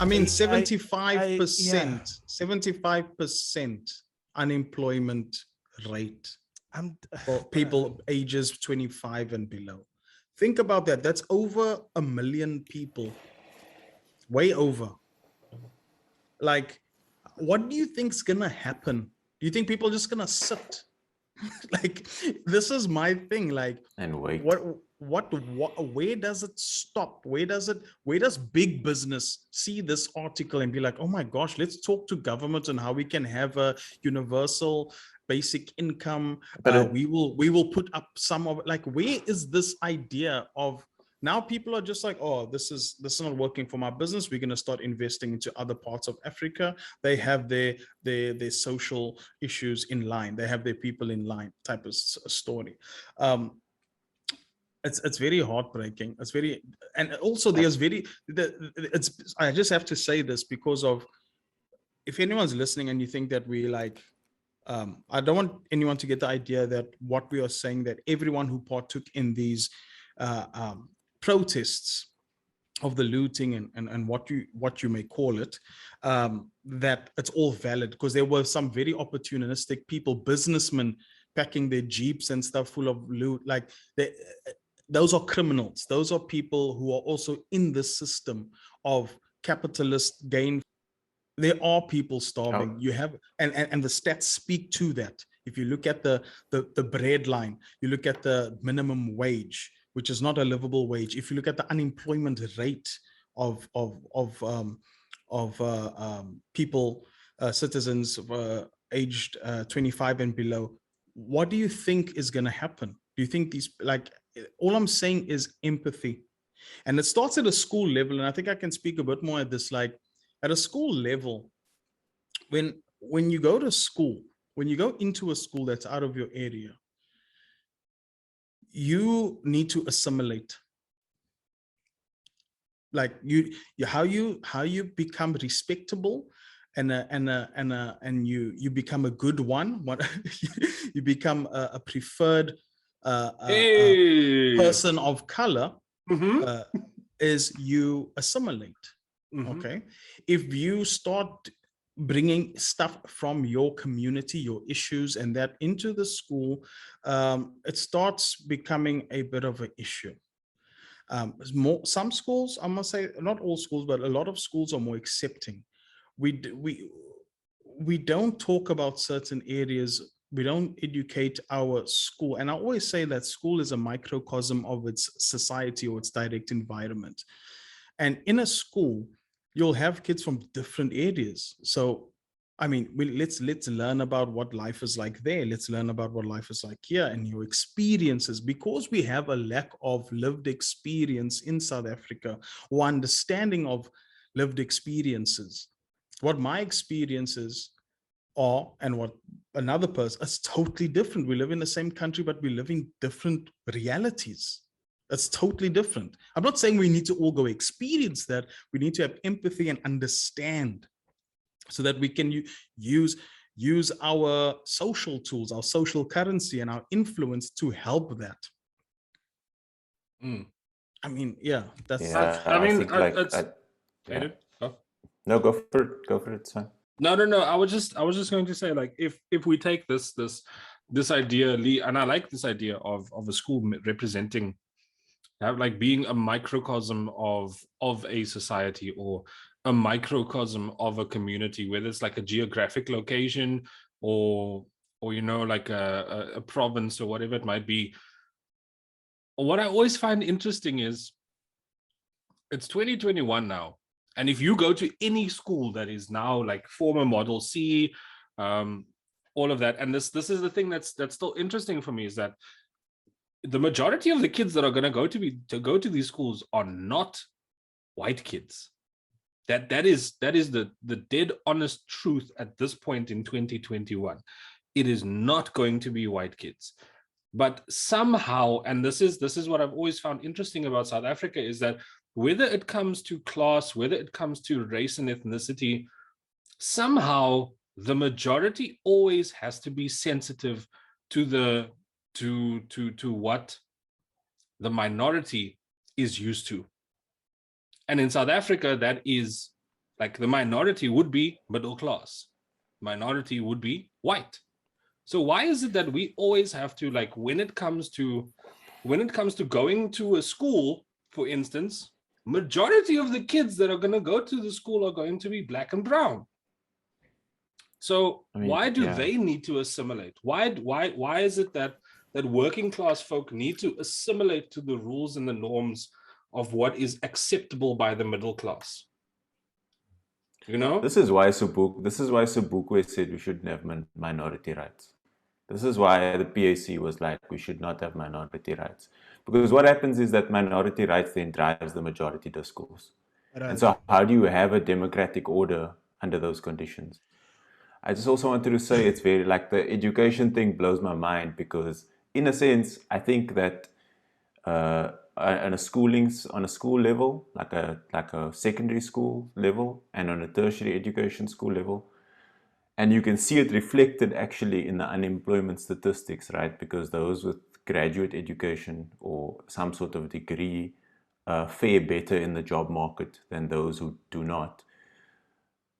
I mean, Yeah. 75% unemployment rate for people ages 25 and below. Think about that. That's over 1 million people, way over. Like, what do you think's gonna happen? Do you think people are just gonna sit? Like, this is my thing. Like, and wait. What, where does it stop? Where does big business see this article and be like, oh my gosh, let's talk to government on how we can have a universal basic income. But we will put up some of, like, where is this idea of, now people are just like, oh, this is not working for my business. We're going to start investing into other parts of Africa. They have their social issues in line. They have their people in line type of story. It's very heartbreaking. It's very, and also there's very, it's, I just have to say this because of, if anyone's listening and you think that we like, I don't want anyone to get the idea that what we are saying, that everyone who partook in these protests of the looting and what you may call it, that it's all valid, because there were some very opportunistic people, businessmen packing their jeeps and stuff full of loot. Like, those are criminals. Those are people who are also in the system of capitalist gain. There are people starving. You have, and the stats speak to that. If you look at the bread line, you look at the minimum wage, which is not a livable wage. If you look at the unemployment rate of people, citizens aged 25 and below, what do you think is going to happen? Do you think these, like, all I'm saying is empathy, and it starts at a school level. And I think I can speak a bit more at this, like, at a school level, when you go to school, when you go into a school that's out of your area, you need to assimilate. Like, how you become respectable, and you become a good one. You become a preferred person of color, is you assimilate. Okay, if you start bringing stuff from your community, your issues, and that into the school, it starts becoming a bit of an issue. Some schools, I must say, not all schools, but a lot of schools are more accepting. We don't talk about certain areas. We don't educate our school. And I always say that school is a microcosm of its society or its direct environment. And in a school, you'll have kids from different areas. So, I mean, let's learn about what life is like there. Let's learn about what life is like here and your experiences, because we have a lack of lived experience in South Africa, or understanding of lived experiences. What my experiences are and what another person is totally different. We live in the same country, but we live in different realities. That's totally different. I'm not saying we need to all go experience that. We need to have empathy and understand, so that we can use our social tools, our social currency, and our influence to help that. I mean, yeah, that's. Yeah, I mean, think no, go for it. It's fine. No. I was just going to say, like, if we take this idea, Lee, and I like this idea of a school representing, like, being a microcosm of a society, or a microcosm of a community, whether it's like a geographic location or like a province or whatever it might be. What I always find interesting is, it's 2021 now, and if you go to any school that is now like former Model C, all of that, and this is the thing that's still interesting for me, is that the majority of the kids that are going to go to these schools are not white kids. That is the dead honest truth at this point in 2021. It is not going to be white kids. But somehow, and this is what I've always found interesting about South Africa, is that whether it comes to class, whether it comes to race and ethnicity, somehow the majority always has to be sensitive to what the minority is used to. And in South Africa, that is Like the minority would be middle class, minority would be white. So why is it that we always have to, like, when it comes to going to a school, for instance, majority of the kids that are going to go to the school are going to be black and brown. So why do they need to assimilate? Why is it that working class folk need to assimilate to the rules and the norms of what is acceptable by the middle class? You know? This is why Sobukwe said we shouldn't have minority rights. This is why the PAC was like, we should not have minority rights. Because what happens is that minority rights then drives the majority discourse. Right. And so how do you have a democratic order under those conditions? I just also wanted to say it's very, like, the education thing blows my mind, because in a sense, I think that on a school level, like a secondary school level, and on a tertiary education school level, and you can see it reflected actually in the unemployment statistics, right? Because those with graduate education or some sort of degree fare better in the job market than those who do not.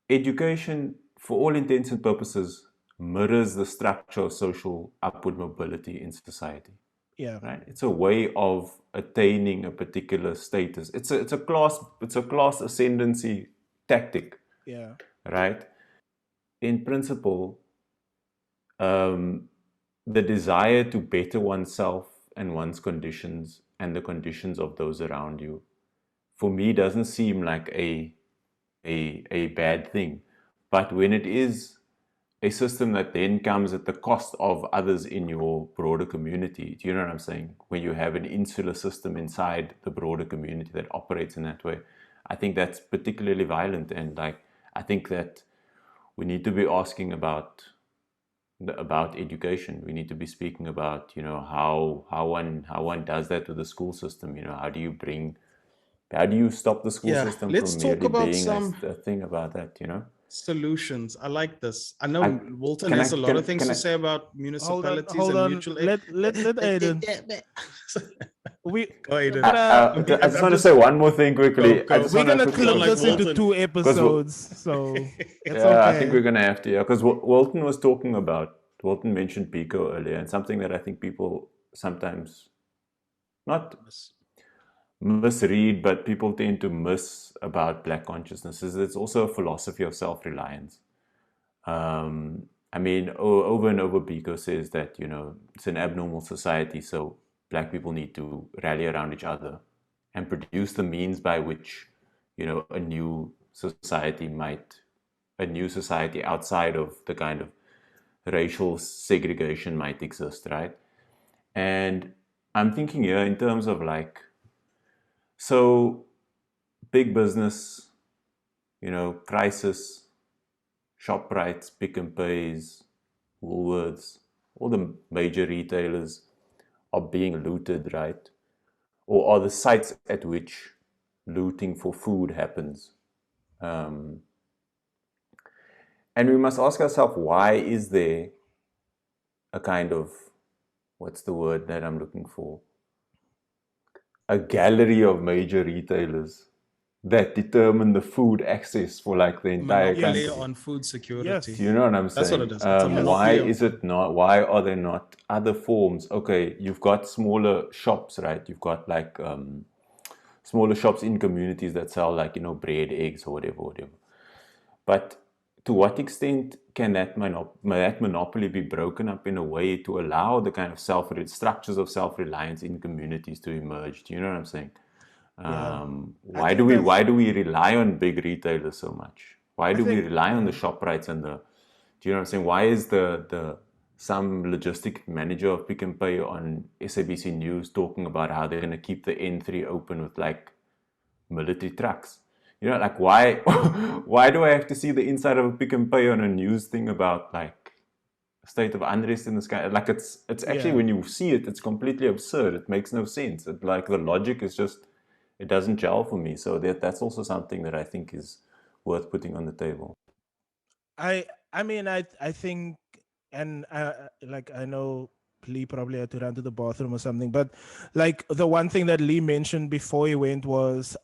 Education, for all intents and purposes, mirrors the structure of social upward mobility in society. Yeah. Right. It's a way of attaining a particular status. It's a class ascendancy tactic. Yeah. Right. In principle, the desire to better oneself and one's conditions and the conditions of those around you, for me, doesn't seem like a bad thing. But when it is a system that then comes at the cost of others in your broader community, do you know what I'm saying? When you have an insular system inside the broader community that operates in that way, I think that's particularly violent. And, like, I think that we need to be asking about education. We need to be speaking about, you know, how one does that with the school system. You know, how do you stop the school system let's from talk merely about being some a thing about that, you know? Solutions. I like this. I know Walton has a lot of things to say about municipalities and mutual aid. Let Aiden. Go ahead. I just want to say one more thing quickly. We're gonna clip this into 2 episodes, so it's okay. I think we're gonna have to, because Walton mentioned Pico earlier, and something that I think people sometimes not misread, but people tend to miss about Black consciousness, is it's also a philosophy of self-reliance. I mean, over and over, Pico says that, you know, it's an abnormal society, so Black people need to rally around each other and produce the means by which, you know, a new society outside of the kind of racial segregation might exist, right? And I'm thinking here in terms of, like, so big business, you know, crisis, ShopRites, Pick n Pays, Woolworths, all the major retailers are being looted, right? Or are the sites at which looting for food happens. And we must ask ourselves, why is there a kind of, what's the word that I'm looking for? A gallery of major retailers that determine the food access for, like, the entire country. On food security. Yes. You know what I'm saying? That's what it is. Why are there not other forms? Okay, you've got smaller shops, right? You've got, like, smaller shops in communities that sell, like, you know, bread, eggs, or whatever. But to what extent can that monopoly be broken up in a way to allow the kind of structures of self-reliance in communities to emerge? Do you know what I'm saying? Why do we rely on big retailers so much? Why do we rely on the ShopRites and do you know what I'm saying? Why is some logistic manager of Pick n Pay on SABC News talking about how they're going to keep the N3 open with, like, military trucks? You know, like, why do I have to see the inside of a Pick n Pay on a news thing about, like, a state of unrest in the sky? Like, it's actually, when you see it, it's completely absurd. It makes no sense. Like, the logic is just, it doesn't gel for me. So that's also something that I think is worth putting on the table. I mean, I think, and like, I know Lee probably had to run to the bathroom or something, but, like, the one thing that Lee mentioned before he went was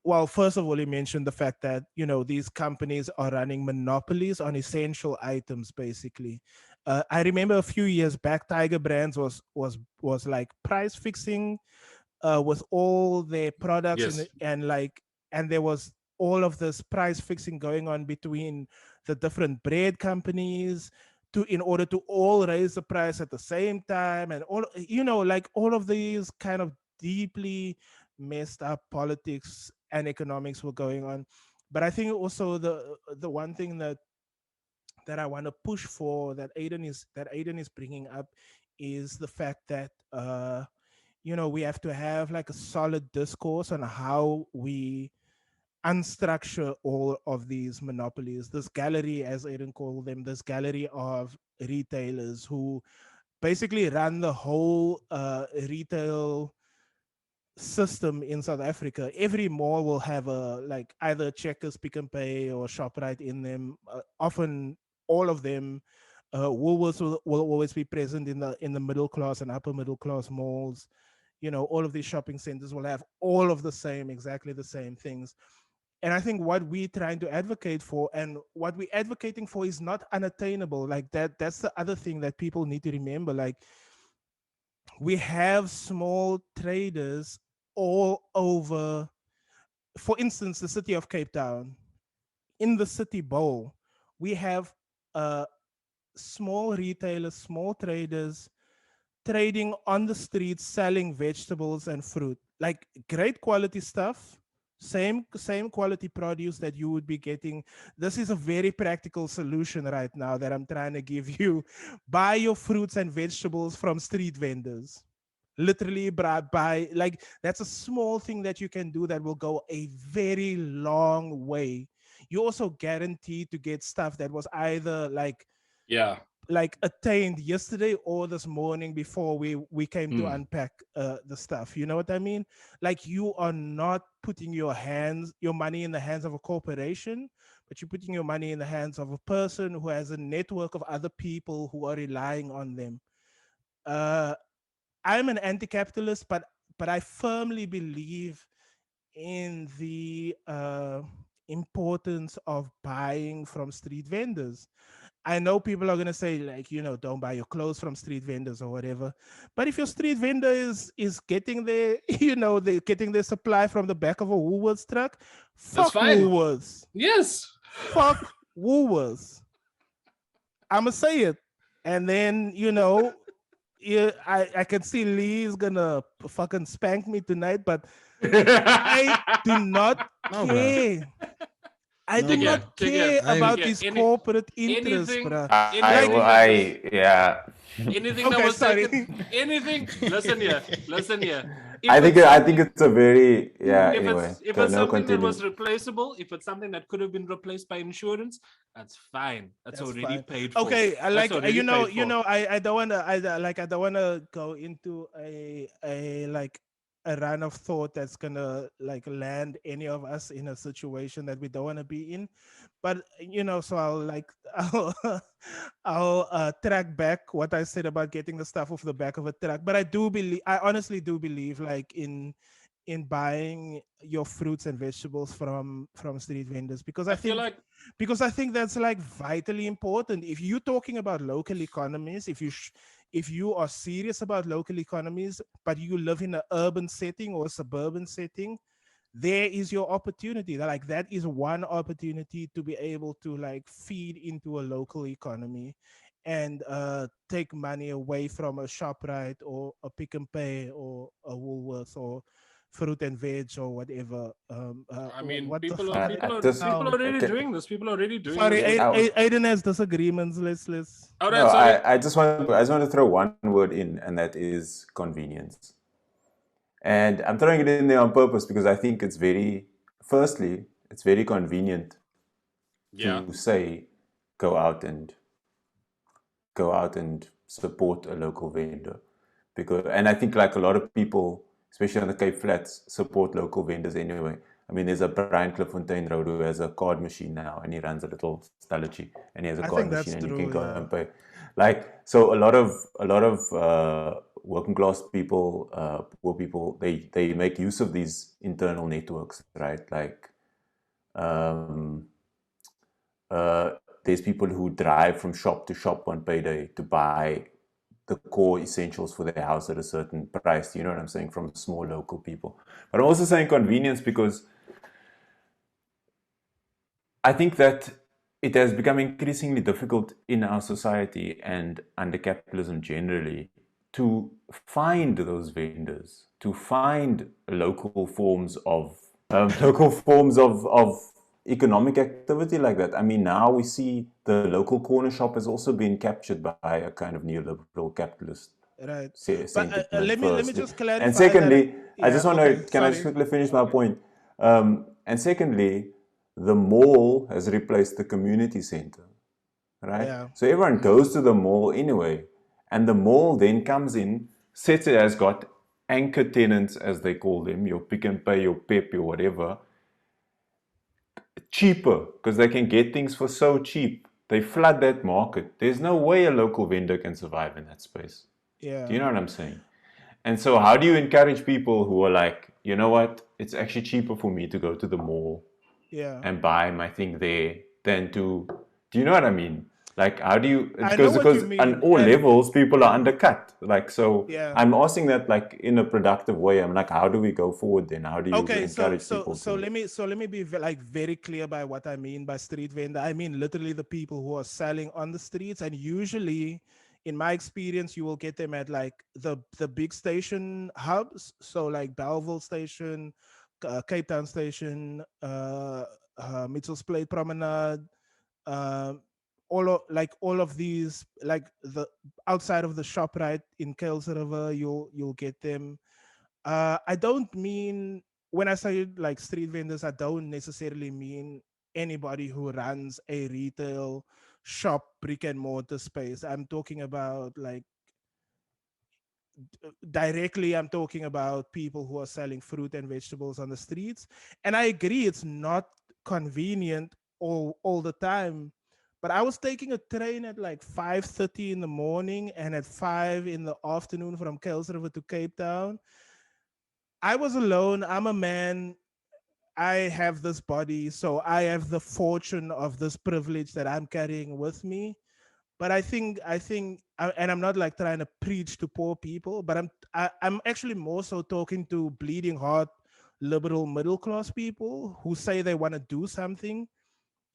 well, first of all, he mentioned the fact that, you know, these companies are running monopolies on essential items, basically. I remember a few years back, Tiger Brands was like price fixing with all their products Yes. and there was all of this price fixing going on between the different bread companies to in order to all raise the price at the same time, and all, you know, like all of these kind of deeply messed up politics and economics were going on. But I think also the one thing that I want to push for, that Aiden is bringing up, is the fact that you know, we have to have like a solid discourse on how we unstructure all of these monopolies. This gallery, as Aiden called them, this gallery of retailers who basically run the whole retail system in South Africa. Every mall will have a like either Checkers, Pick and Pay, or Shoprite in them. Often, all of them. Woolworths will always be present in the middle class and upper middle class malls. You know, all of these shopping centers will have all of the same, exactly the same things. And I think what we're trying to advocate for, and what we're advocating for, is not unattainable. Like that's the other thing that people need to remember. Like, we have small traders all over. For instance, the city of Cape Town, in the city bowl, we have small retailers, small traders trading on the streets, selling vegetables and fruit, like great quality stuff, same quality produce that you would be getting. This is a very practical solution right now that I'm trying to give you. Buy your fruits and vegetables from street vendors. Literally buy, like, that's a small thing that you can do that will go a very long way. You also guaranteed to get stuff that was either Yeah. like attained yesterday or this morning before we came to unpack the stuff. You know what I mean? Like, you are not putting your money in the hands of a corporation, but you're putting your money in the hands of a person who has a network of other people who are relying on them. I'm an anti-capitalist, but I firmly believe in the importance of buying from street vendors. I know people are gonna say, like, you know, don't buy your clothes from street vendors or whatever. But if your street vendor is getting their, you know, they're getting their supply from the back of a Woolworths truck, That's fuck fine. Woolworths. Yes. Fuck Woolworths. I'ma say it. And then, you know, yeah, I can see Lee's gonna fucking spank me tonight, but I do not No, bro. care. I do No, not bro. care I- about Yeah, these corporate interests, anything, bruh. anything that was, Yeah. anything that Okay, was sorry. taken, anything. Listen here. If I it's think something, it's a very if Anyway, it's no, something that was continue. replaceable, if it's something that could have been replaced by insurance, that's fine. That's That's already fine. paid for. Okay, I That's like, already paid for. I don't wanna, I don't wanna go into a like a run of thought that's gonna like land any of us in a situation that we don't want to be in. But you know, so I'll like I'll I'll track back what I said about getting the stuff off the back of a truck. But I honestly do believe, like, in buying your fruits and vegetables from street vendors, I feel like because I think that's like vitally important. If you're talking about local economies, if you are serious about local economies, but you live in an urban setting or a suburban setting, there is your opportunity. Like, that is one opportunity to be able to like feed into a local economy and take money away from a ShopRite or a Pick and Pay or a Woolworths or fruit and veg or whatever. I mean, What the people fuck? are people are Just people are already okay. doing this. People are already doing Sorry, this. With, Aiden has disagreements. Let's. all No, right, sorry. I just want to throw one word in, and that is convenience. And I'm throwing it in there on purpose because I think firstly, it's very convenient Yeah. to say go out and support a local vendor, and I think like a lot of people, especially on the Cape Flats, support local vendors anyway. I mean, there's a Brian Cliffontaine Road who has a card machine now, and he runs a little Stalachi, and he has a I card think that's machine, and you true. can go Yeah. and pay. Like, so a lot of working class people, poor people, they make use of these internal networks, right? Like, there's people who drive from shop to shop on payday to buy the core essentials for their house at a certain price. You know what I'm saying? From small local people. But I'm also saying convenience because I think that it has become increasingly difficult in our society and under capitalism generally to find those vendors, to find local forms of economic activity like that. I mean, now we see the local corner shop has also been captured by a kind of neoliberal capitalist Right. But sentiment let me firstly. just And clarify that. secondly, I Yeah. just want to, Okay. can I just Sorry. quickly finish my point? And secondly, the mall has replaced the community center, right? Yeah. So everyone goes to the mall anyway. And the mall then comes in, sets it has got anchor tenants, as they call them, your Pick and Pay, your Pep, your whatever, cheaper because they can get things for so cheap. They flood that market. There's no way a local vendor can survive in that space. Yeah. Do you know what I'm saying? And so how do you encourage people who are like, you know what, it's actually cheaper for me to go to the mall Yeah. and buy my thing there than to, do you know what I mean? Like, how do you, I know what you because on mean. all And levels, people are yeah. undercut. Like, so Yeah. I'm asking that like in a productive way. I'm like, how do we go forward then? How do you Okay, encourage people to? let me be like very clear by what I mean by street vendor. I mean literally the people who are selling on the streets, and usually, in my experience, you will get them at like the big station hubs. So like Belleville Station, Cape Town Station, Mitchell's Plate Promenade, um, all of these, like the outside of the shop right in Kales River, you'll get them. I don't mean, when I say like street vendors, I don't necessarily mean anybody who runs a retail shop, brick and mortar space. I'm talking about like directly, I'm talking about people who are selling fruit and vegetables on the streets. And I agree, it's not convenient all the time. But I was taking a train at like 5:30 in the morning and at 5 in the afternoon from Kels River to Cape Town. I was alone. I'm a man. I have this body, so I have the fortune of this privilege that I'm carrying with me. But and I'm not like trying to preach to poor people, but I'm actually more so talking to bleeding heart, liberal middle class people who say they want to do something.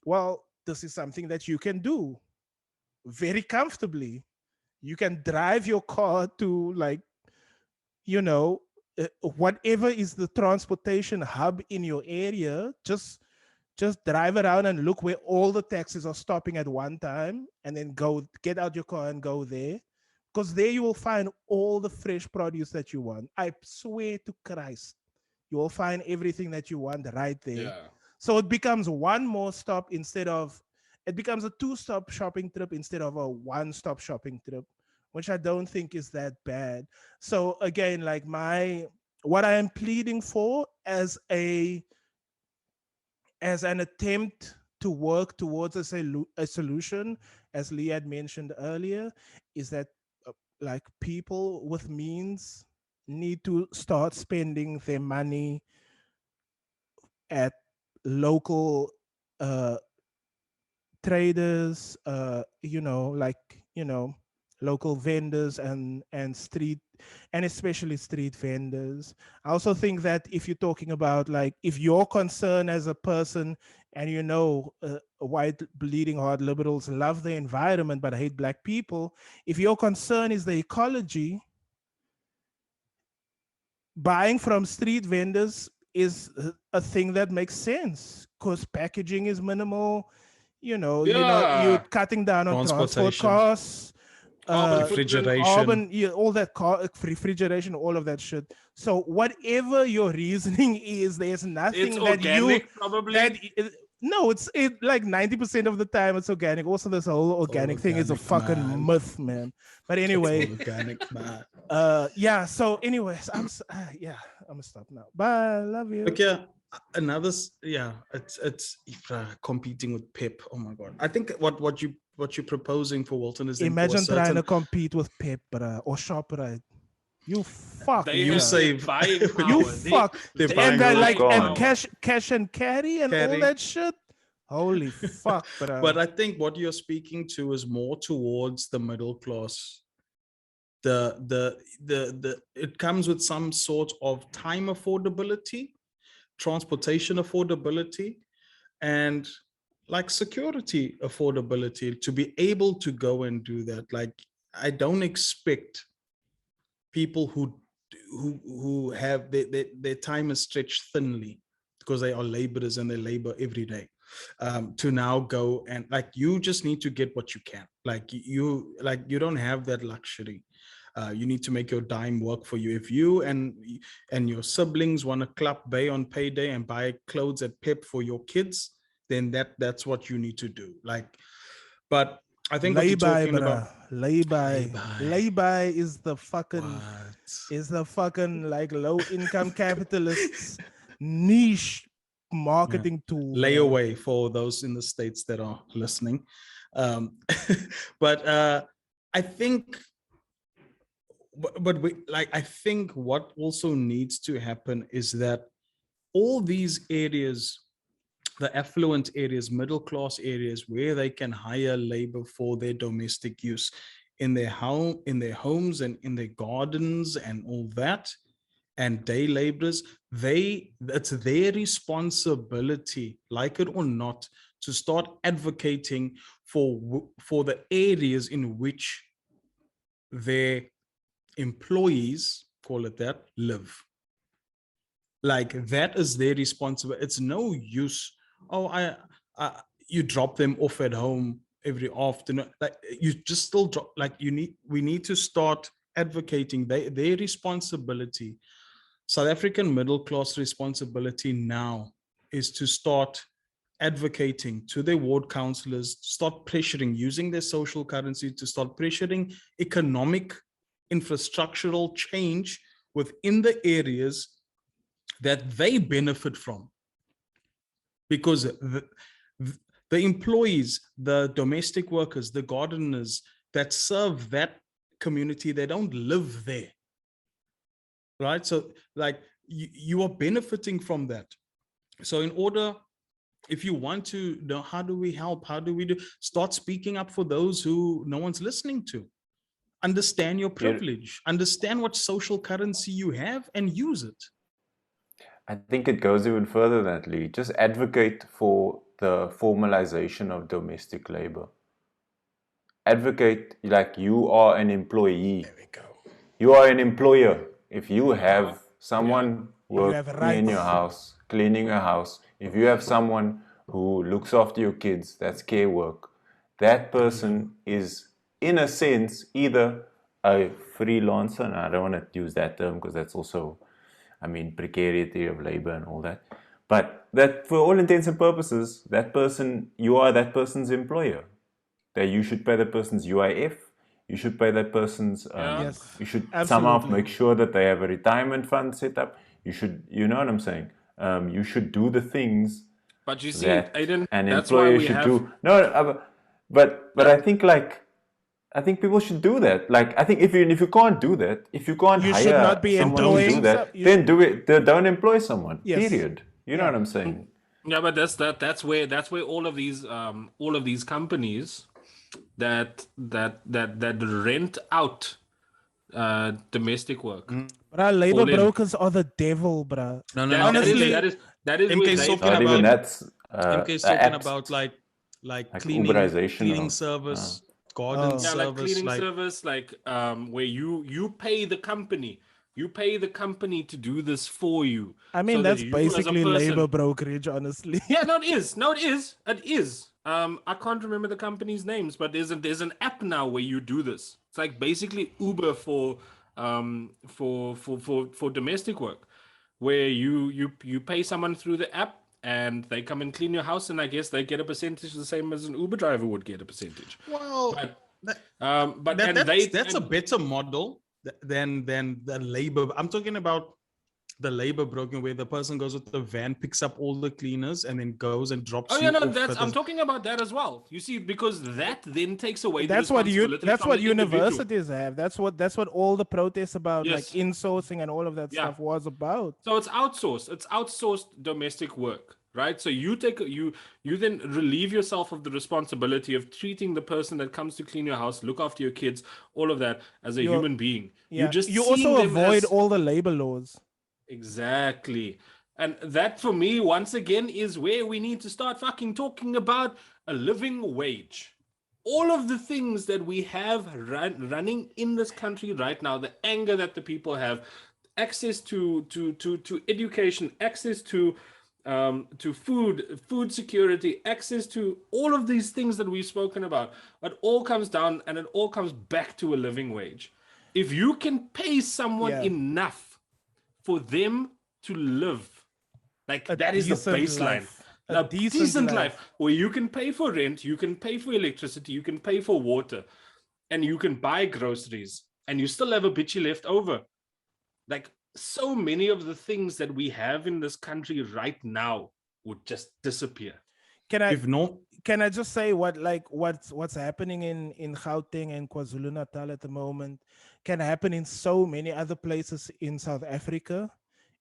Well, this is something that you can do very comfortably. You can drive your car to like, you know, whatever is the transportation hub in your area, just drive around and look where all the taxis are stopping at one time, and then go get out your car and go there, because there you will find all the fresh produce that you want. I swear to Christ, you will find everything that you want right there. Yeah. So it becomes one more stop instead of, it becomes a two-stop shopping trip instead of a one-stop shopping trip, which I don't think is that bad. So again, like what I am pleading for as an attempt to work towards a solution, as Lee had mentioned earlier, is that like people with means need to start spending their money at local uh, traders, like, local vendors and street, and especially street vendors. I also think that if you're talking about, like, if your concern as a person, and white bleeding heart liberals love the environment but hate black people, if your concern is the ecology, buying from street vendors is a thing that makes sense because packaging is minimal. You're Yeah. cutting down on transport Transportation, costs, Carbon footprint. refrigeration. carbon, yeah, all that refrigeration, all of that shit. So whatever your reasoning is, there's It's nothing organic, probably. that no, it like 90% of the time it's organic. Also, this whole It's all organic thing is a organic, fucking man. myth, man. But It's all anyway, organic, man. yeah. So, anyways, yeah, I'm gonna stop now. Bye. Love you. Okay, yeah, it's competing with Pep. Oh my god, I think what you're proposing for Walton is then for a Imagine trying to certain. compete with Pep, bruh, or ShopRite. You fuck. They You have say- their buying power. You They- fuck. they're And buying then those like and cars. cash and carry and all Carry. that shit. Holy fuck, bro. But I think what you're speaking to is more towards the middle class. The it comes with some sort of time affordability, transportation affordability, and like security affordability to be able to go and do that. Like, I don't expect people who have their time is stretched thinly because they are laborers and they labor every day, to now go and like, you just need to get what you can. Like you don't have that luxury. You need to make your dime work for you. If you and your siblings want to club bay on payday and buy clothes at Pep for your kids, then that's what you need to do. Like, but I think what you're Lay-by, talking about, lay-by. Lay-by. Lay-by is the fucking what? like low income capitalists niche marketing tool. bro. Layaway for those in the States that are listening. But I think, but I think what also needs to happen is that all these areas, the affluent areas, middle class areas, where they can hire labor for their domestic use in their home, in their homes and in their gardens and all that, and day laborers, it's their responsibility, like it or not, to start advocating for the areas in which their employees, call it that, live. Like, that is their responsibility. It's no use, you drop them off at home every afternoon. Like, you just still drop, like, we need to start advocating their responsibility. South African middle class responsibility now is to start advocating to their ward councillors, start pressuring, using their social currency to start pressuring economic infrastructural change within the areas that they benefit from. Because the employees, the domestic workers, the gardeners that serve that community, they don't live there. Right? So like, you are benefiting from that. So in order, if you want to know, how do we help? How do we start speaking up for those who no one's listening to? Understand your privilege, understand what social currency you have and use it. I think it goes even further than that, Lee. Just advocate for the formalization of domestic labor. Advocate like you are an employee. There we go. You are an employer. If you have someone working in your rights. house, cleaning your house, if you have someone who looks after your kids, that's care work, that person is, in a sense, either a freelancer, and I don't want to use that term because that's also, I mean, precarity of labor and all that. But that, for all intents and purposes, that person, you are that person's employer. That you should pay that person's UIF. You should pay that person's. Yes, you should absolutely. somehow make sure that they have a retirement fund set up. You should, you know what I'm saying. You should do the things. But you see, that Aiden, an that's why employer we should have. do. No, but I think I think people should do that. Like, I think if you can't do that, if you can't You hire should not be someone to do employing that, some- you- then do it. Don't employ someone. Yes. Period. You know Yeah. what I'm saying? Yeah, but that's where all of these companies that rent out domestic work. Bruh, labor Fall in. brokers are the devil, bruh. No, Honestly, that is MK where is they talking Not about- even that's. MK is the talking apps. about like Like cleaning Uberization of- service, garden Oh. yeah, service, like cleaning service, like where you pay the company. You pay the company to do this for you. I mean, so that that's you as a basically person- labor brokerage, honestly. Yeah, no, it is. No, it is. It is. I can't remember the company's names, but there's an app now where you do this. It's like basically Uber for domestic work, where you pay someone through the app and they come and clean your house, and I guess they get a percentage the same as an Uber driver would get a percentage. Well, But that's a better model than the labor. I'm talking about the labor broken, where the person goes with the van, picks up all the cleaners, and then goes and drops Oh you yeah, no, off that's at I'm the, talking about that as well. You see, because that then takes away the That's what responsibility that's from what the individual. universities have. That's what all the protests about, like Yes. insourcing and all of that Yeah. stuff was about. So it's outsourced. It's outsourced domestic work, right? So you then relieve yourself of the responsibility of treating the person that comes to clean your house, look after your kids, all of that as a You're human being. You're Yeah. just You seeing also them avoid as all the labor laws. exactly. And that for me, once again, is where we need to start fucking talking about a living wage. All of the things that we have running in this country right now, the anger that the people have, access to education, access to food security, access to all of these things that we've spoken about, it all comes down and it all comes back to a living wage. If you can pay someone Yeah. enough for them to live, like A that is the decent baseline. life. A A decent decent life. life where you can pay for rent, you can pay for electricity, you can pay for water, and you can buy groceries, and you still have a bitchy left over. Like so many of the things that we have in this country right now would just disappear. Can I if no, can I just say what's happening in Gauteng and KwaZulu Natal at the moment can happen in so many other places in South Africa.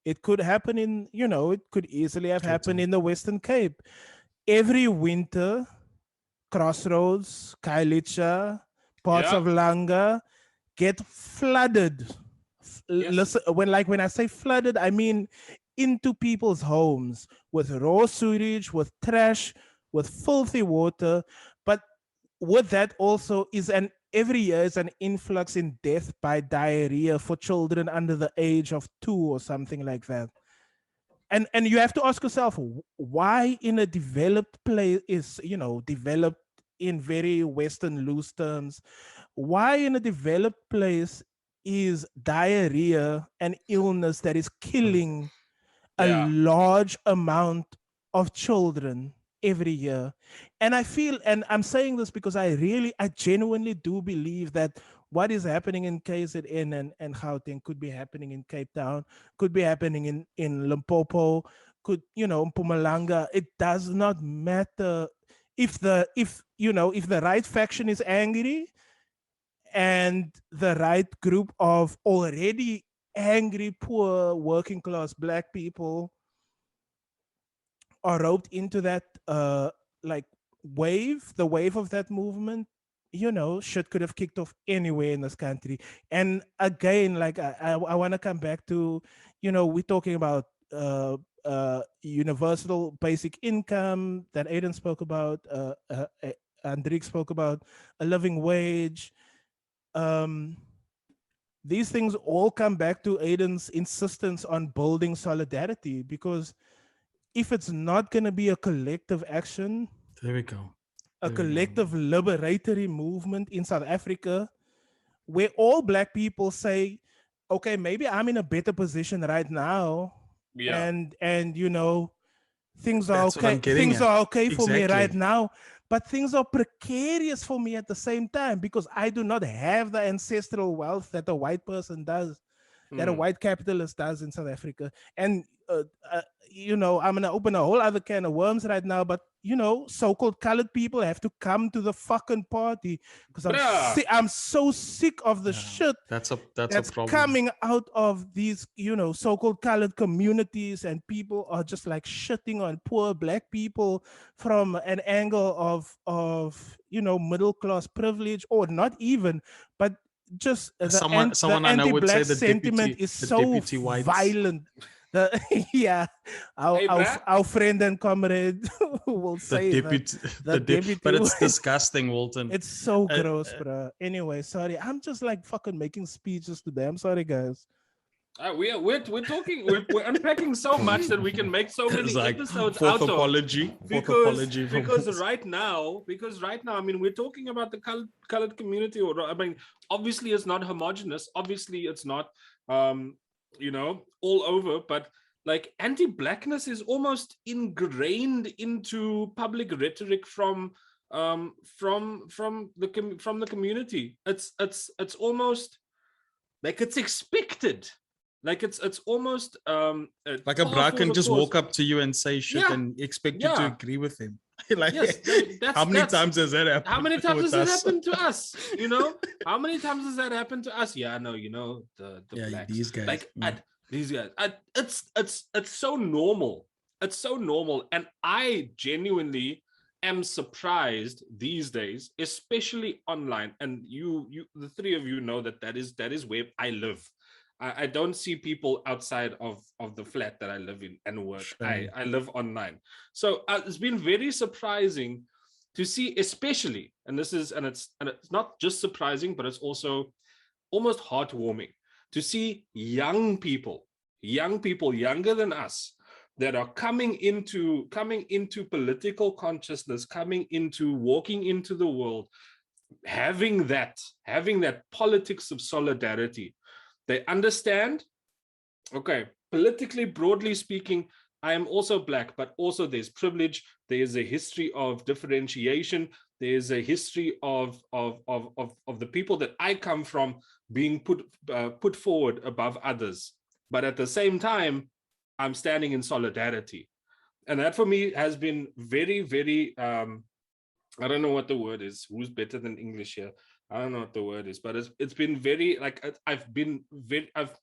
It could happen it could easily have happened in the Western Cape. Every winter, Crossroads, Kailicha, parts Yeah. of Langa get flooded. Yes. Listen, when I say flooded, I mean into people's homes with raw sewage, with trash, with filthy water. But with that also is an every year is an influx in death by diarrhea for children under the age of 2 or something like that. And you have to ask yourself, why in a developed place is developed in very Western loose terms, why in a developed place is diarrhea an illness that is killing a Yeah. large amount of children every year? And I feel, and I'm saying this because I genuinely do believe that what is happening in KZN and Gauteng could be happening in Cape Town, could be happening in Limpopo, could, Mpumalanga. It does not matter if the right faction is angry and the right group of already angry, poor, working class black people are roped into that like the wave of that movement. Shit could have kicked off anywhere in this country. And again, like I want to come back to, we're talking about universal basic income that Aiden spoke about, Andrik spoke about, a living wage. um these things all come back to Aiden's insistence on building solidarity, because if it's not going to be a collective action, there we go. a There we go. collective liberatory movement in South Africa, where all black people say, okay, maybe I'm in a better position right now, Yeah. and things are That's what I'm okay. getting Things at. are okay for me right Exactly. now, but things are precarious for me at the same time, because I do not have the ancestral wealth that a white person does, that a Mm. white capitalist does in South Africa. And I'm gonna open a whole other can of worms right now, but so-called colored people have to come to the fucking party, because Bruh. I'm so sick of the Yeah, shit that's a that's problem. coming out of these, so-called colored communities, and people are just like shitting on poor black people from an angle of middle class privilege, or not even, but just the Someone I know would say anti-black sentiment is the so deputy white. violent. The yeah, Hey, bruh. our friend and comrade will The say that deputy, the deputy but it's disgusting, Walton. it's so Uh, gross, bro. Anyway, sorry. I'm just like fucking making speeches today. I'm sorry, guys. We're talking, we're unpacking so much that we can make so many It's like episodes fourth out of. apology. Fourth Because apology from because us. right now, I mean, we're talking about the colored community, or I mean, obviously it's not homogenous. Obviously it's not all over, but like anti-blackness is almost ingrained into public rhetoric from the community. It's almost like it's expected. Like it's almost Like a par bra for can the just course. walk up to you and say shit Yeah, and expect you to yeah. agree with him. Like, Yes, how many that's times has that happened? how many times with has it us? happened to us? You know, how many times has that happened to us? Yeah, I know. You know, the Yeah, blacks, these guys. like Mm. these guys. It's so normal. It's so normal, and I genuinely am surprised these days, especially online. And the three of you know that is where I live. I don't see people outside of the flat that I live in and work. Shame. I live online, so it's been very surprising to see, especially, and it's not just surprising, but it's also almost heartwarming to see young people younger than us that are coming into political consciousness, coming into walking into the world, having that politics of solidarity. They understand, okay, politically, broadly speaking, I am also black, but also there's privilege. There's a history of differentiation. There's a history of the people that I come from being put forward above others. But at the same time, I'm standing in solidarity, and that for me has been very, very. I don't know what the word is. Who's better than English here? I don't know what the word is, but it's been very, like, I've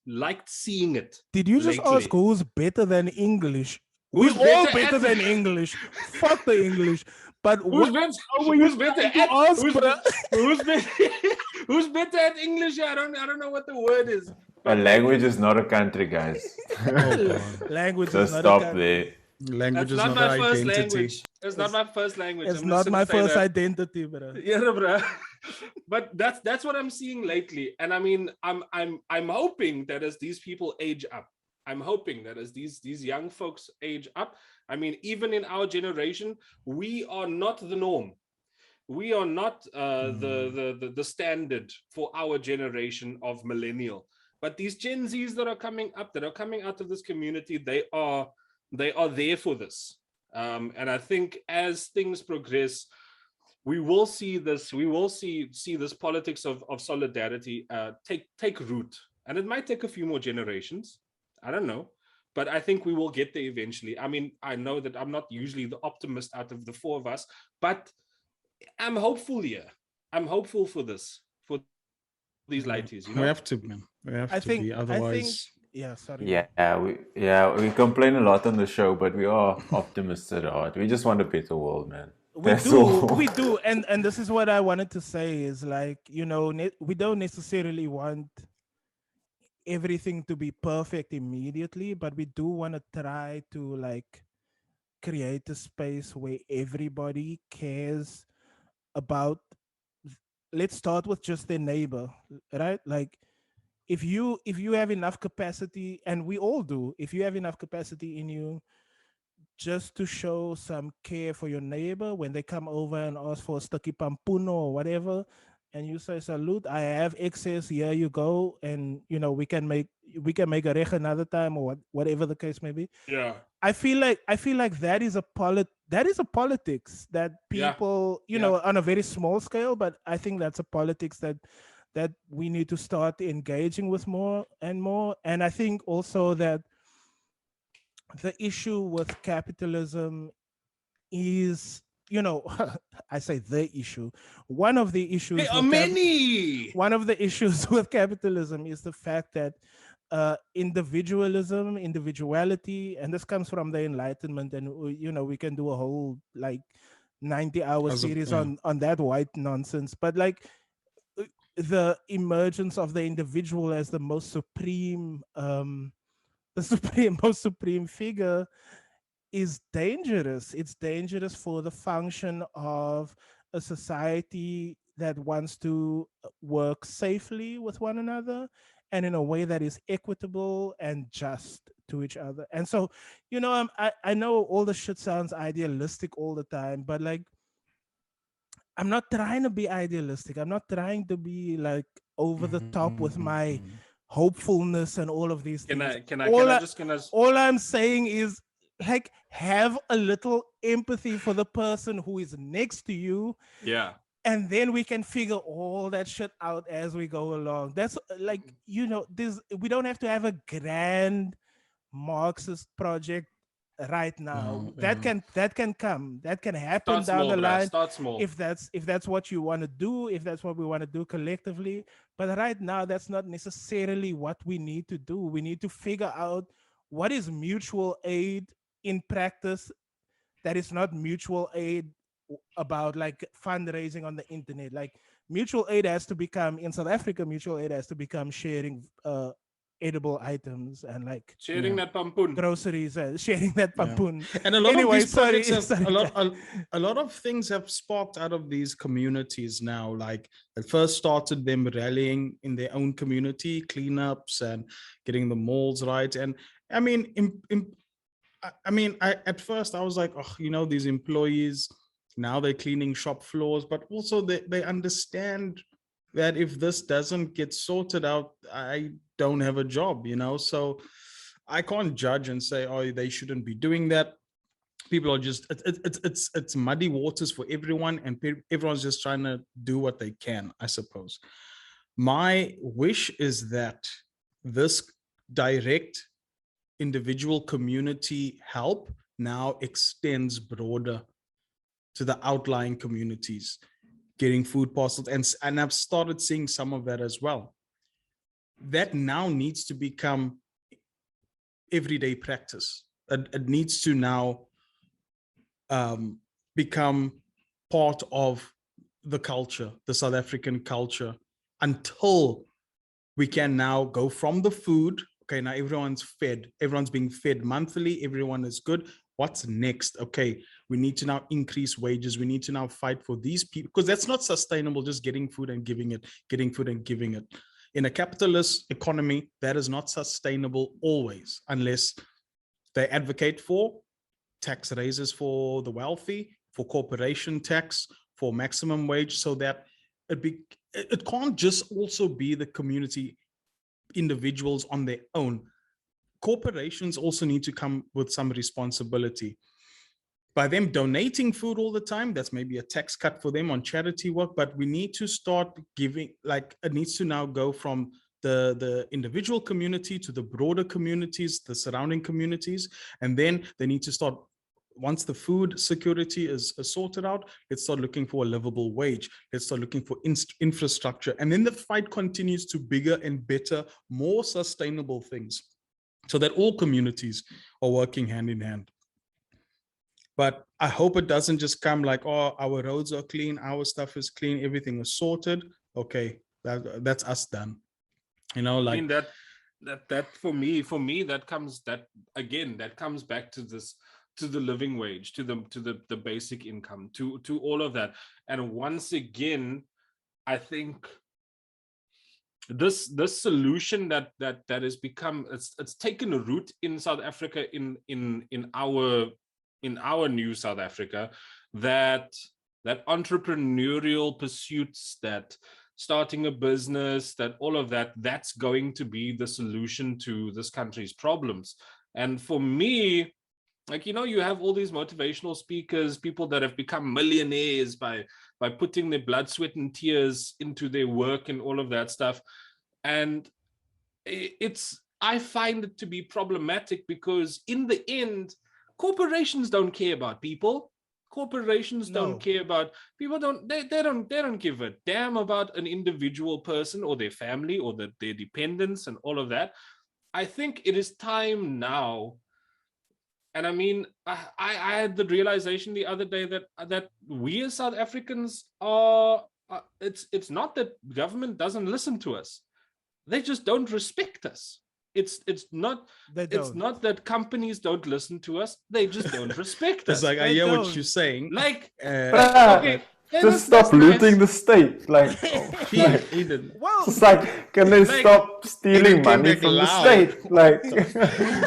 liked seeing it Did you just ask lately. who's better than English? We Who's all better better at than English. Fuck the English. But who's what better were you who's better trying to at ask, bro? who's better who's better at English? I don't know what the word is. A But like, language is not a country, guys. Oh god. Language is Just not a stop country. there. Language that's is not not my an first identity. language. It's not It's, my first language. it's I'm just not gonna my say first that. identity, bro. Yeah, bro. But that's what I'm seeing lately. And I mean, I'm hoping that as these people age up, I'm hoping that as these young folks age up, I mean, even in our generation, we are not the norm. We are not the standard for our generation of millennial. But these Gen Zs that are coming up, that are coming out of this community, they are there for this. And I think as things progress, we will see this. We will see this politics of solidarity take root, and it might take a few more generations. I don't know, but I think we will get there eventually. I mean, I know that I'm not usually the optimist out of the four of us, but I'm hopeful here. I'm hopeful for this, for these lighties. You We know. have to, man. We have I to think be. I think Otherwise, yeah, sorry. We complain a lot on the show, but we are optimists at heart. We just want a better world, man. We That's do, all. we do, and this is what I wanted to say is like, you know, we don't necessarily want everything to be perfect immediately, but we do want to try to like create a space where everybody cares about, let's start with just their neighbor, right? Like if you have enough capacity, and we all do, if you have enough capacity in you just to show some care for your neighbor when they come over and ask for a stucky pampuno or whatever, and you say, salute, I have excess, here you go, and you know, we can make a rech another time, or whatever the case may be. Yeah. I feel like that is a politics that Yeah. people, you Yeah. know, on a very small scale, but I think that's a politics that we need to start engaging with more and more. And I think also that the issue with capitalism is, you know, I say the issue. One of the There issues are many. one of the issues with capitalism is the fact that individuality, and this comes from the Enlightenment, and you know, we can do a whole like 90-hour as a series yeah. on that white nonsense, but like the emergence of the individual as the most supreme the supreme most supreme figure is dangerous. It's dangerous for the function of a society that wants to work safely with one another and in a way that is equitable and just to each other. And so, you know, I know all the shit sounds idealistic all the time, but like, I'm not trying to be idealistic. I'm not trying to be like over the top with my Mhm. hopefulness and all of these Can things. I can I can All I I, just can I all I'm saying is like, have a little empathy for the person who is next to you, yeah. and then we can figure all that shit out as we go along. That's like, this, we don't have to have a grand Marxist project right now. No, That yeah. can come, that can happen Start down small, the bruh. line, Start small. if that's what you want to do, if that's what we want to do collectively. But right now, that's not necessarily what we need to do. We need to figure out what is mutual aid in practice, that is not mutual aid about like fundraising on the internet. Like, mutual aid has to become, in South Africa, mutual aid has to become sharing edible items and like Sharing Yeah. that pampoen. groceries and sharing that Yeah. pampoon. And a lot of Anyway, these projects have sorry, a lot of things have sparked out of these communities now. Like, it first started them rallying in their own community, cleanups and getting the malls right. And I mean, I at first I was like, oh, these employees, now they're cleaning shop floors, but also they understand that if this doesn't get sorted out, I don't have a job. So I can't judge and say, oh, they shouldn't be doing that. People are just it's muddy waters for everyone, and everyone's just trying to do what they can, I suppose. My wish is that this direct individual community help now extends broader to the outlying communities, getting food parcels, and I've started seeing some of that as well. That now needs to become everyday practice. It needs to now become part of the culture, the South African culture, until we can now go from the food. Okay, now everyone's fed, everyone's being fed monthly, everyone is good. What's next? Okay, we need to now increase wages. We need to now fight for these people, because that's not sustainable, just getting food and giving it, getting food and giving it. In a capitalist economy, that is not sustainable always, unless they advocate for tax raises for the wealthy, for corporation tax, for maximum wage, so that it can't just also be the community individuals on their own. Corporations also need to come with some responsibility. By them donating food all the time, that's maybe a tax cut for them on charity work, but we need to start giving, like, it needs to now go from the individual community to the broader communities, the surrounding communities, and then they need to start, once the food security is sorted out, let's start looking for a livable wage. Let's start looking for infrastructure. And then the fight continues to bigger and better, more sustainable things, so that all communities are working hand in hand. But I hope it doesn't just come like, oh, our roads are clean, our stuff is clean, everything is sorted. Okay, that's us done. I Like, mean, that for me that comes back to this, to the living wage, to the basic income, to all of that. And once again, I think this solution that has become, it's taken a root in South Africa, in our new South Africa, that entrepreneurial pursuits, that starting a business, that all of that's going to be the solution to this country's problems. And for me, like, you have all these motivational speakers, people that have become millionaires by putting their blood, sweat, and tears into their work and all of that stuff. And I find it to be problematic, because in the end, corporations don't care about people. Corporations don't care about people. They don't give a damn about an individual person or their family or their dependents and all of that. I think it is time now. And I mean, I had the realization the other day that we as South Africans are, it's not that government doesn't listen to us. They just don't respect us. It's not that companies don't listen to us. They just don't respect us. It's like, I hear what you're saying. Like, okay, just stop looting the state. Like, Eden. Well, it's like, can they stop stealing money from the state? Like,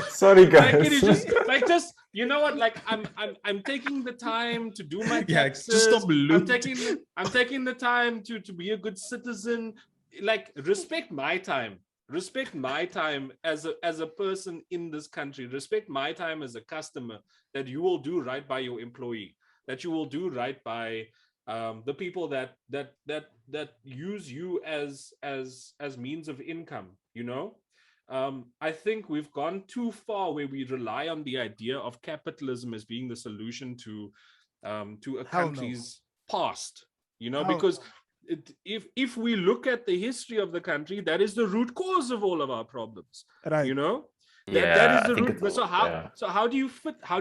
sorry guys. Like, just you know what? Like, I'm taking the time to do my taxes. Just stop looting. I'm taking the time to be a good citizen. Like, respect my time. Respect my time as a person in this country. Respect my time as a customer, that you will do right by your employee, that you will do right by the people that use you as means of income, you know. I think we've gone too far where we rely on the idea of capitalism as being the solution to a Hell no. country's past, you know, Hell because no. if we look at the history of the country, that is the root cause of all of our problems, Right. you know. That Yeah, is I the think root. it's But yeah. so how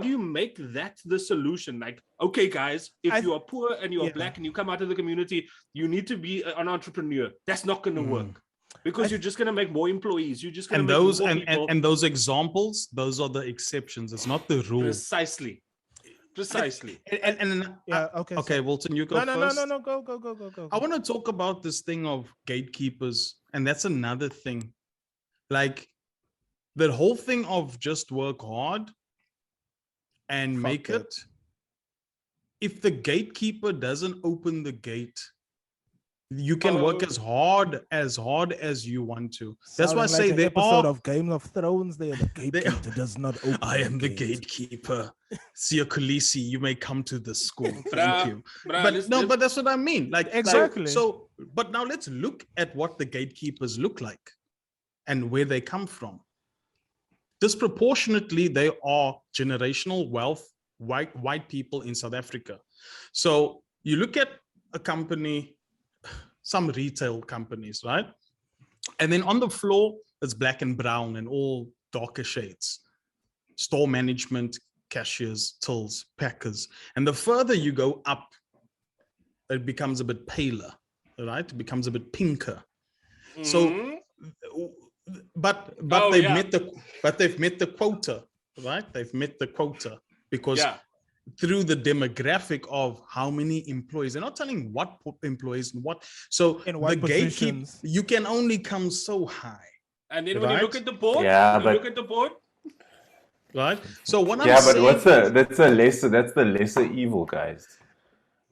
do you make that the solution? Like, okay, guys, if I you are poor and you are yeah. black and you come out of the community, you need to be an entrepreneur. That's not going to Mm. work, because you're just going to make more employees. You're just going to And make those more people. and those examples, those are the exceptions. It's not the rule. Precisely, precisely. Yeah. Okay. Okay, So Wilton, you go no, no, no, no, first. no. Go. I want to talk about this thing of gatekeepers, and that's another thing. Like the whole thing of just work hard and Fuck make that. it. If the gatekeeper doesn't open the gate, you can work Oh, as hard as you want to. That's why I Sounding like say an there episode are. of Game of Thrones. There, the gatekeeper does not open. I am the gate. gatekeeper. Sia Khaleesi, you may come to the school. Thank bruh, you. bruh, But let's- no, let's- but that's what I mean. Like Exactly. but now let's look at what the gatekeepers look like and where they come from. Disproportionately, they are generational wealth, white people in South Africa. So you look at a company, some retail companies, right? And then on the floor, it's black and brown and all darker shades. Store management, cashiers, tills, packers. And the further you go up, it becomes a bit paler, right? It becomes a bit pinker. So, Mhm. but Oh, they've yeah. they've met the quota, right? They've met the quota because Yeah. through the demographic of how many employees. They're not telling what employees and what. So In the what gatekeep, positions? you can only come so high, And then when you look Right? at the board, Yeah, when you but- look at the board, right? So what I'm Yeah, but saying what's is, that's the lesser evil, guys.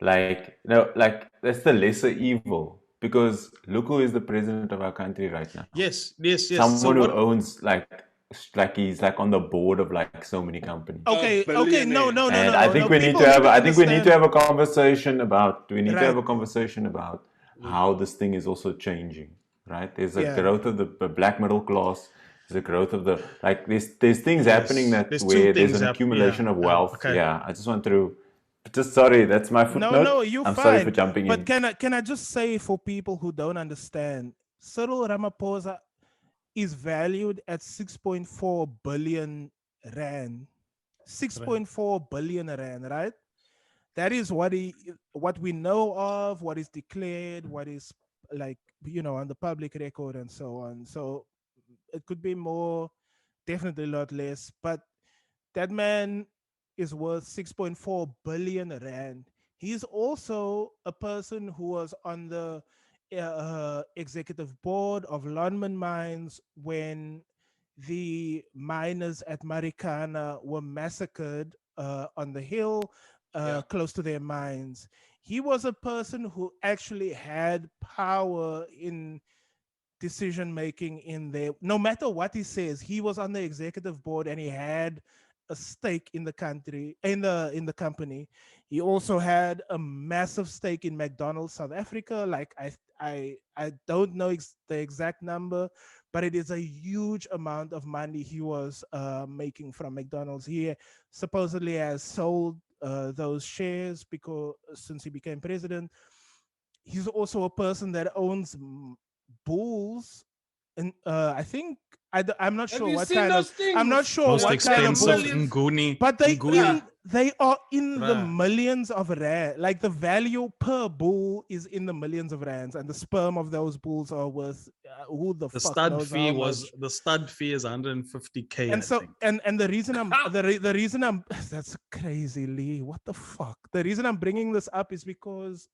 Like like that's the lesser evil because look who is the president of our country right now. yes. So Someone who what? owns like he's like on the board of like so many companies. Okay. No. billionaire. And I think we need People to have to I think we need to understand- have a conversation about we need to have a Right. conversation about how this thing is also changing, right? There's a Yeah. growth of the black middle class. There's a growth of the like there's things Yes. happening that There's two where there's things an hap- accumulation yeah, of wealth. okay. Yeah, I just want to just sorry, that's my footnote. No, you I'm fine. sorry for jumping but in. can I just say for people who don't understand, Cyril Ramaphosa is valued at 6.4 billion rand. 6.4 billion rand, right? That is what we know of, what is declared, what is like, on the public record and so on. So it could be more, definitely a lot less, but that man is worth 6.4 billion rand. He's also a person who was on the executive board of Lonmin Mines when the miners at Marikana were massacred on the hill Yeah. close to their mines. He was a person who actually had power in decision making in there. No matter what he says, he was on the executive board and he had a stake in the country, in the company. He also had a massive stake in McDonald's South Africa. Like I don't know the exact number, but it is a huge amount of money he was making from McDonald's. He supposedly has sold those shares because since he became president. He's also a person that owns bulls, and I think I'm not Have sure you what seen kind those of. things? I'm not sure Most what kind of expensive bulls, Nguni. but Nguni. they are in the Bruh. millions of rand. Like the value per bull is in the millions of rands, and the sperm of those bulls are worth who the The fuck stud knows fee how was much. the stud fee is 150K. And I so think. and the reason I'm the reason I'm that's crazy, Lee. What the fuck? The reason I'm bringing this up is because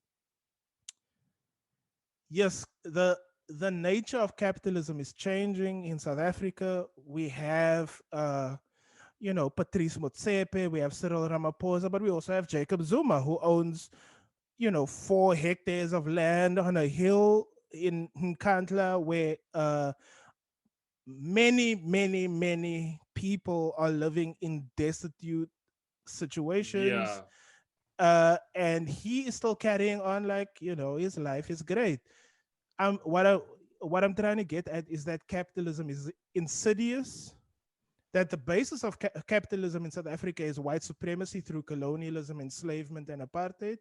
yes, the nature of capitalism is changing in South Africa. We have Patrice Motsepe, we have Cyril Ramaphosa, but we also have Jacob Zuma, who owns 4 hectares of land on a hill in Nkandla, where many people are living in destitute situations. Yeah. and he is still carrying on like, his life is great. What I'm trying to get at is that capitalism is insidious, that the basis of capitalism in South Africa is white supremacy through colonialism, enslavement, and apartheid.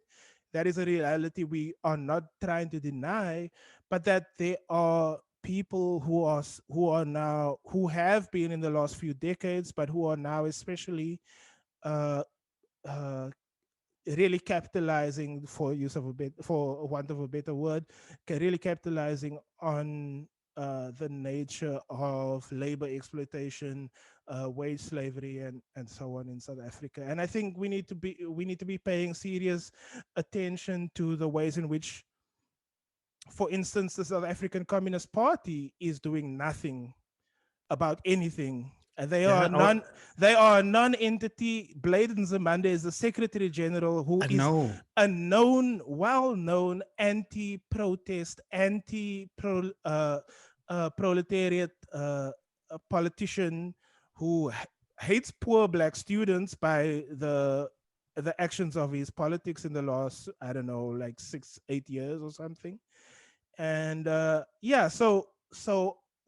That is a reality we are not trying to deny, but that there are people who have been in the last few decades, but who are now especially uh, uh, really capitalizing, for want of a better word, really capitalizing on the nature of labor exploitation, wage slavery, and so on in South Africa. And I think we need to be paying serious attention to the ways in which, for instance, the South African Communist Party is doing nothing about anything. And they are Yeah, non they are a non-entity. Bladen Zamande is the Secretary General, who I is know. a well-known anti-protest, proletariat politician who hates poor black students by the actions of his politics in the last, I don't know, like 6-8 years or something. And yeah, so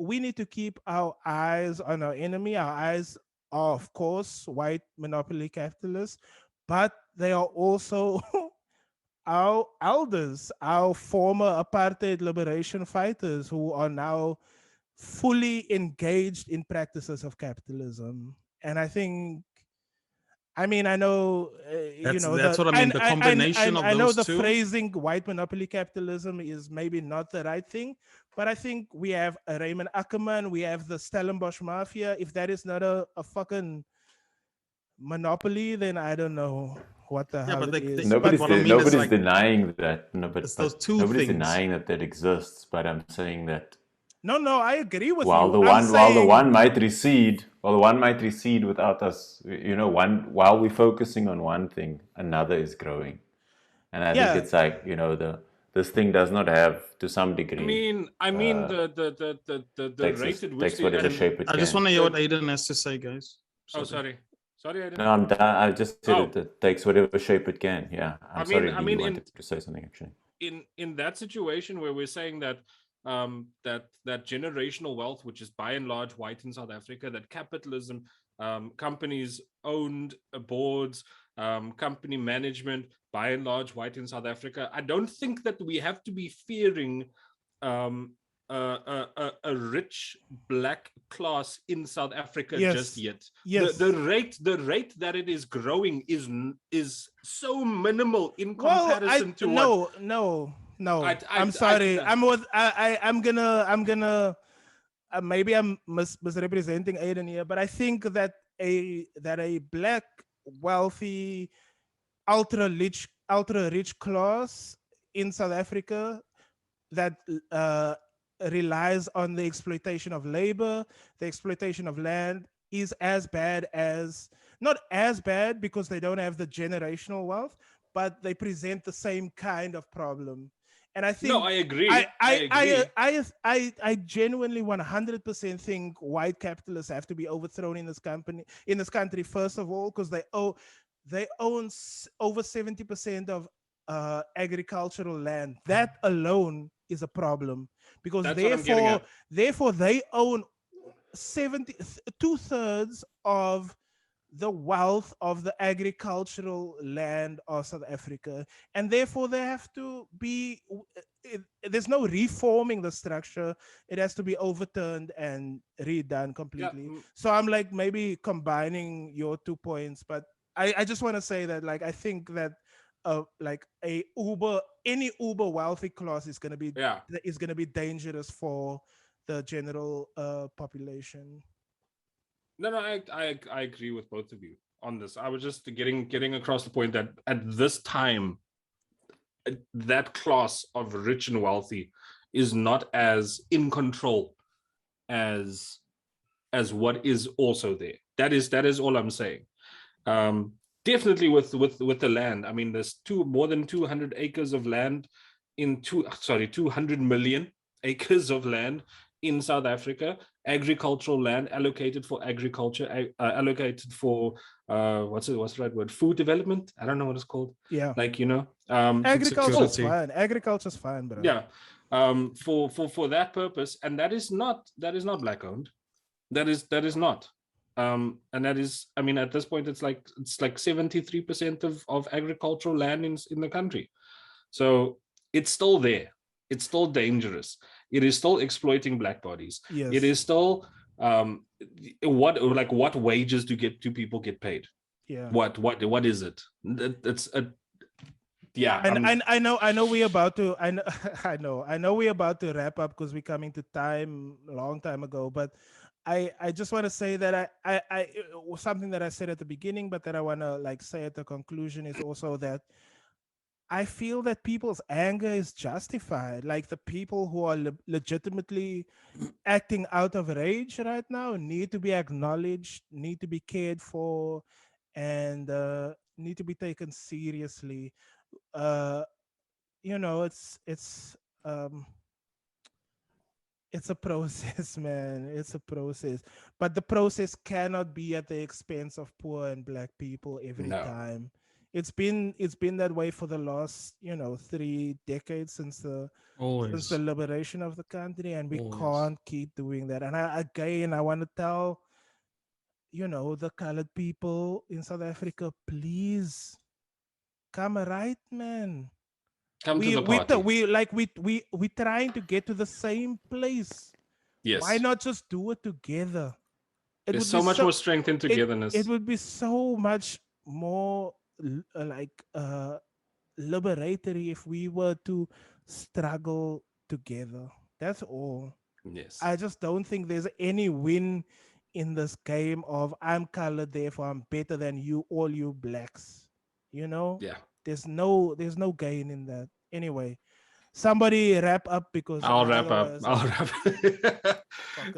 we need to keep our eyes on our enemy. Our eyes are, of course, white monopoly capitalists, but they are also our elders, our former apartheid liberation fighters, who are now fully engaged in practices of capitalism. And I think, I mean, I know, That's what I mean. The combination of I know those the two. phrasing white monopoly capitalism is maybe not the right thing, but I think we have a Raymond Ackerman, we have the Stellenbosch Mafia. If that is not a fucking monopoly, then I don't know what the Yeah, hell but it is. But what I mean is Nobody's like denying that. No, it's but those two nobody's things. denying that that exists. But I'm saying that no, I agree with while you. the I'm one saying, might recede without us, while we're focusing on one thing, another is growing. And I think yeah, it's like, this thing does not have, to some I degree, mean, uh, the rate at which takes the whatever Can shape it I just can. want to hear what Aiden has to say, guys? oh, Sorry. sorry, I didn't. No, I'm done. I just said Oh, it takes whatever shape it can. Yeah. I'm sorry, I Lee, mean, you wanted to say something actually. in that situation where we're saying that that generational wealth, which is by and large white in South Africa, that capitalism, companies owned, boards, company management, by and large white in South Africa, I don't think that we have to be fearing um, a rich black class in South Africa just yes, yet. yes. The rate that it is growing is so minimal in Well, comparison to what no. I'm I sorry. I'm gonna maybe I'm misrepresenting Aiden here, but I think that a black, wealthy, ultra rich class in South Africa that relies on the exploitation of labor, the exploitation of land, is as bad as, not as bad because they don't have the generational wealth, but they present the same kind of problem. And I no, think I agree. I genuinely 100% think white capitalists have to be overthrown in this country, first of all, because they own over 70% of agricultural land. That alone is a problem, because That's what I'm getting at. therefore they own 2/3 of the wealth of the agricultural land of South Africa, and therefore they have to be. There's no reforming the structure; it has to be overturned and redone Yeah, completely. So I'm like maybe combining your 2 points, but I just want to say that, like, I think that like any uber wealthy class yeah. is gonna be dangerous for the general population. No, no, I agree with both of you on this. I was just getting across the point that at this time, that class of rich and wealthy is not as in control as what is also there. That is all I'm saying. Um, Definitely with the land. I mean, there's more than 200 acres of land 200 million acres of land in South Africa, agricultural land allocated for agriculture, allocated for what's the right word? Food development. I don't know what it's called. Yeah. Like, you know, Agriculture's security. fine. Agriculture's fine, bro. yeah, for that purpose, and that is not black owned. That is not. And that is, I mean, at this point, it's like 73% of agricultural land in the country. So it's still there. It's still dangerous. It is still exploiting black bodies. Yes. It is still what wages do people get paid? Yeah. What is it? It's a yeah. And I know we're about to I know we're about to wrap up because we're coming to time a long time ago, but I just want to say that I something that I said at the beginning, but that I want to like say at the conclusion is also that I feel that people's anger is justified. Like the people who are legitimately acting out of rage right now need to be acknowledged, need to be cared for, and need to be taken seriously. You know, it's a process, man. It's a process, but the process cannot be at the expense of poor and black people every No. time. It's been that way for the last 3 decades since the Always. liberation of the country, and we Always. can't keep doing that. And I want to tell the colored people in South Africa, please come right, man. Come to the party. We trying to get to the same place. Yes. Why not just do it together? There's so much more strength in togetherness. It would be so much more liberatory if we were to struggle together. That's all. Yes. I just don't think there's any win in this game of I'm colored, therefore I'm better than you, all you blacks. Yeah. There's no gain in that. Anyway, somebody wrap up because I'll wrap up.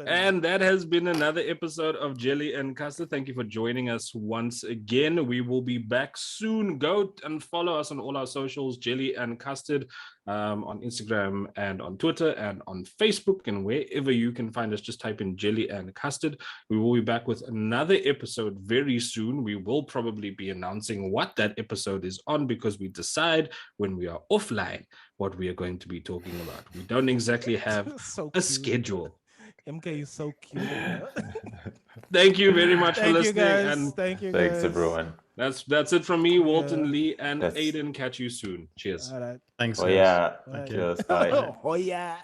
And that has been another episode of Jelly and Custard. Thank you for joining us once again. We will be back soon. Go and follow us on all our socials, Jelly and Custard, on Instagram and on Twitter and on Facebook, and wherever you can find us, just type in Jelly and Custard. We will be back with another episode very soon. We will probably be announcing what that episode is on, because we decide when we are offline what we are going to be talking about. We don't exactly have a schedule. MK is so cute. Thank you very much for listening. Guys. And thank you guys. Thanks, everyone. That's it from me, Walton Lee, and Aiden. Catch you soon. Cheers. All right. Thanks. Oh guys. yeah. Bye. Cheers. Bye. Oh yeah.